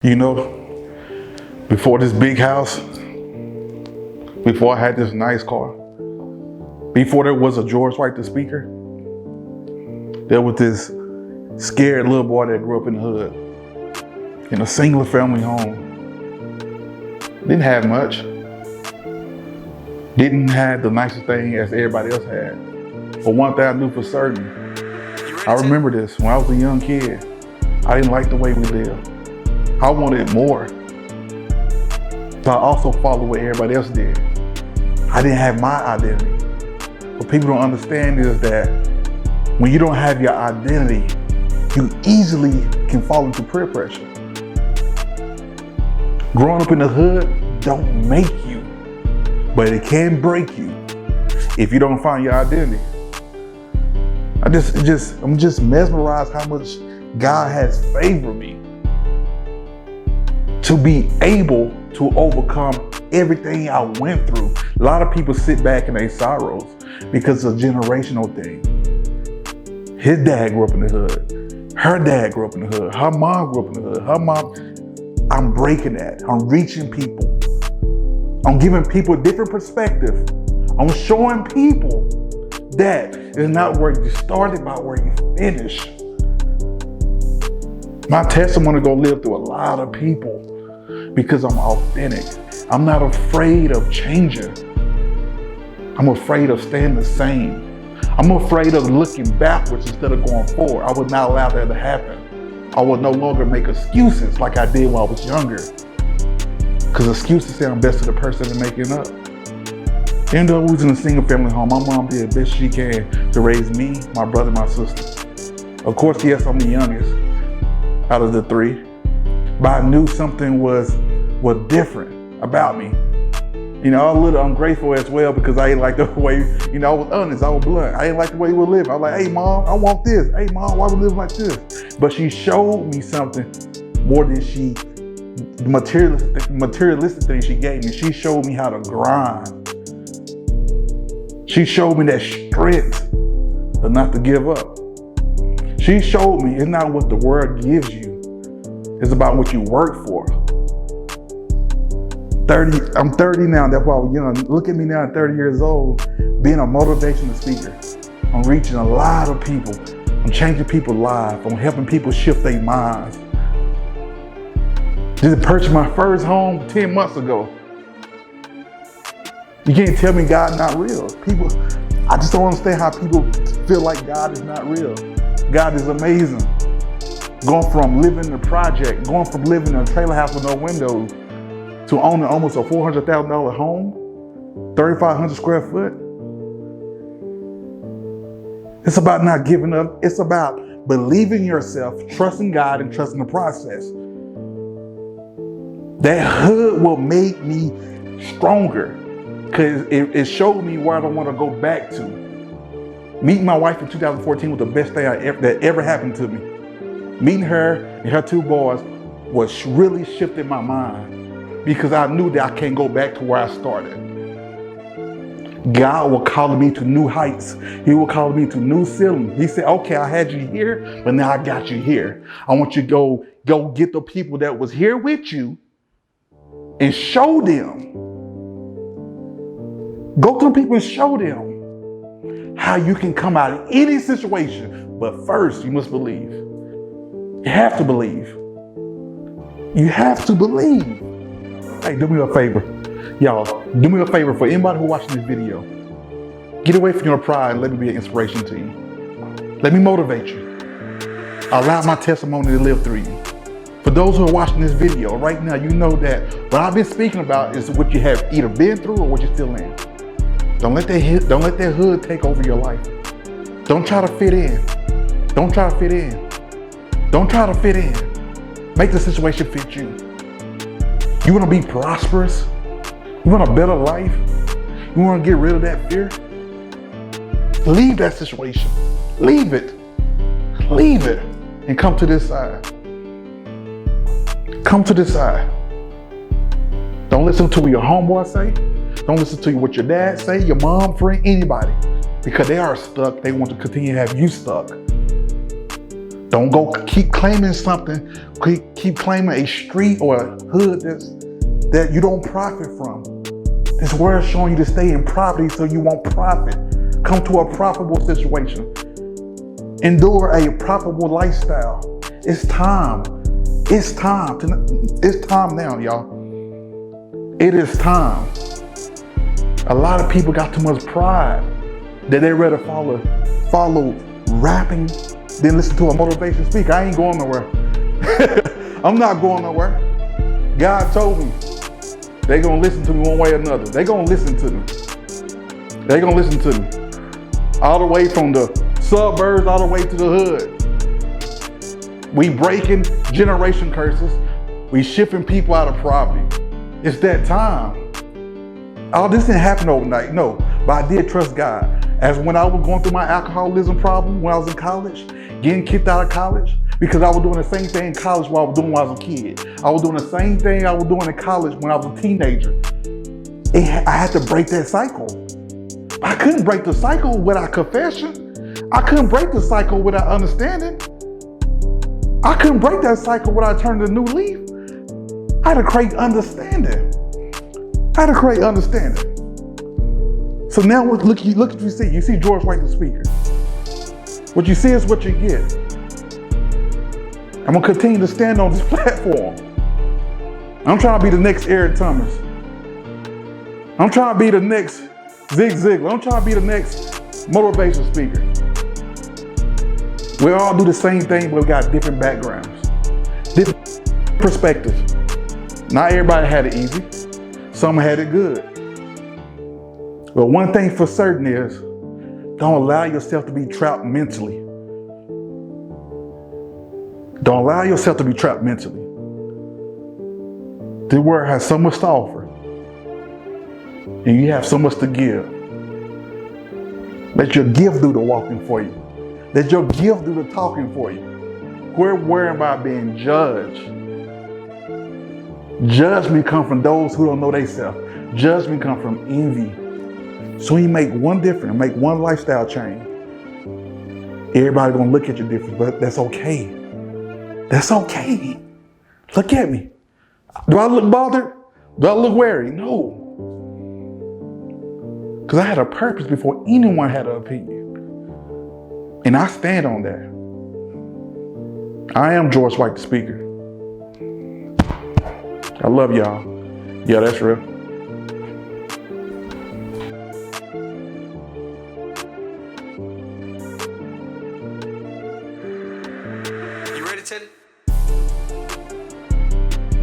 You know, before this big house, before I had this nice car, before there was a George White the speaker, there was this scared little boy that grew up in the hood, in a single family home. Didn't have much. Didn't have the nicest thing as everybody else had. But one thing I knew for certain, I remember this, when I was a young kid, I didn't like the way we lived. I wanted more. So I also followed what everybody else did. I didn't have my identity. What people don't understand is that when you don't have your identity, you easily can fall into peer pressure. Growing up in the hood don't make you, but it can break you if you don't find your identity. I'm just mesmerized how much God has favored me to be able to overcome everything I went through. A lot of people sit back in their sorrows because it's a generational thing. His dad grew up in the hood. Her dad grew up in the hood. Her mom grew up in the hood. Her mom. I'm breaking that. I'm reaching people. I'm giving people a different perspective. I'm showing people that it's not where you started, but where you finish. My testimony gonna live through a lot of people because I'm authentic. I'm not afraid of changing. I'm afraid of staying the same. I'm afraid of looking backwards instead of going forward. I would not allow that to happen. I would no longer make excuses like I did when I was younger. Because excuses sound best to the person than making up. Even though we was in a single family home, my mom did the best she can to raise me, my brother, and my sister. Of course, yes, I'm the youngest out of the three, but I knew something was different about me. You know, I was a little ungrateful as well because I didn't like the way, I was honest, I was blunt. I didn't like the way we were living. I was like, hey mom, I want this. Hey mom, why we living like this? But she showed me something more than the materialistic thing she gave me. She showed me how to grind. She showed me that strength to not to give up. She showed me it's not what the world gives you, it's about what you work for. I'm 30 now, that's why I was young. Look at me now at 30 years old, being a motivational speaker. I'm reaching a lot of people. I'm changing people's lives. I'm helping people shift their minds. Just purchased my first home 10 months ago. You can't tell me God's not real. I just don't understand how people feel like God is not real. God is amazing. Going from living in a project, going from living in a trailer house with no windows, to owning almost a $400,000 home, 3,500 square foot. It's about not giving up. It's about believing yourself, trusting God, and trusting the process. That hood will make me stronger because it showed me where I don't want to go back to. Meeting my wife in 2014 was the best thing that ever happened to me. Meeting her and her two boys was really shifting my mind because I knew that I can't go back to where I started. God will call me to new heights. He will call me to new ceilings. He said, okay, I had you here, but now I got you here. I want you to go get the people that was here with you and show them. Go to the people and show them how you can come out of any situation. But first, you must believe. You have to believe. You have to believe. Hey, do me a favor. Y'all, do me a favor for anybody who watching this video. Get away from your pride and let me be an inspiration to you. Let me motivate you. Allow my testimony to live through you. For those who are watching this video right now, you know that what I've been speaking about is what you have either been through or what you're still in. Don't let that hood take over your life. Don't try to fit in. Don't try to fit in. Don't try to fit in. Make the situation fit you. You want to be prosperous? You want a better life? You want to get rid of that fear? Leave that situation. Leave it. Leave it and come to this side. Come to this side. Don't listen to what your homeboy say. Don't listen to what your dad say, your mom, friend, anybody. Because they are stuck. They want to continue to have you stuck. Don't go keep claiming something, keep claiming a street or a hood that you don't profit from. This word is showing you to stay in poverty so you won't profit. Come to a profitable situation. Endure a profitable lifestyle. It's time. It's time. It's time now, y'all. It is time. A lot of people got too much pride that they rather follow rapping than listen to a motivation speaker. I ain't going nowhere. I'm not going nowhere. God told me they're going to listen to me one way or another. They're going to listen to me. They're going to listen to me. All the way from the suburbs, all the way to the hood. We breaking generation curses. We shifting people out of poverty. It's that time. All this didn't happen overnight, no. But I did trust God. As when I was going through my alcoholism problem when I was in college, getting kicked out of college, because I was doing the same thing in college what I was doing when I was a kid. I was doing the same thing I was doing in college when I was a teenager. I had to break that cycle. I couldn't break the cycle without confession. I couldn't break the cycle without understanding. I couldn't break that cycle without turning a new leaf. I had to create understanding. So now look what you see. You see George White the speaker. What you see is what you get. I'm gonna continue to stand on this platform. I'm trying to be the next Eric Thomas. I'm trying to be the next Zig Ziglar. I'm trying to be the next motivation speaker. We all do the same thing, but we got different backgrounds, different perspectives. Not everybody had it easy. Some had it good. But one thing for certain is, don't allow yourself to be trapped mentally. Don't allow yourself to be trapped mentally. The world has so much to offer, and you have so much to give. Let your gift do the walking for you. Let your gift do the talking for you. We're worried about being judged. Judgment comes from those who don't know themselves. Judgment comes from envy. So when you make one difference, make one lifestyle change, everybody's gonna look at you different, but that's okay. That's okay. Look at me. Do I look bothered? Do I look wary? No. Because I had a purpose before anyone had an opinion. And I stand on that. I am George White, the speaker. I love y'all. Yeah, that's real.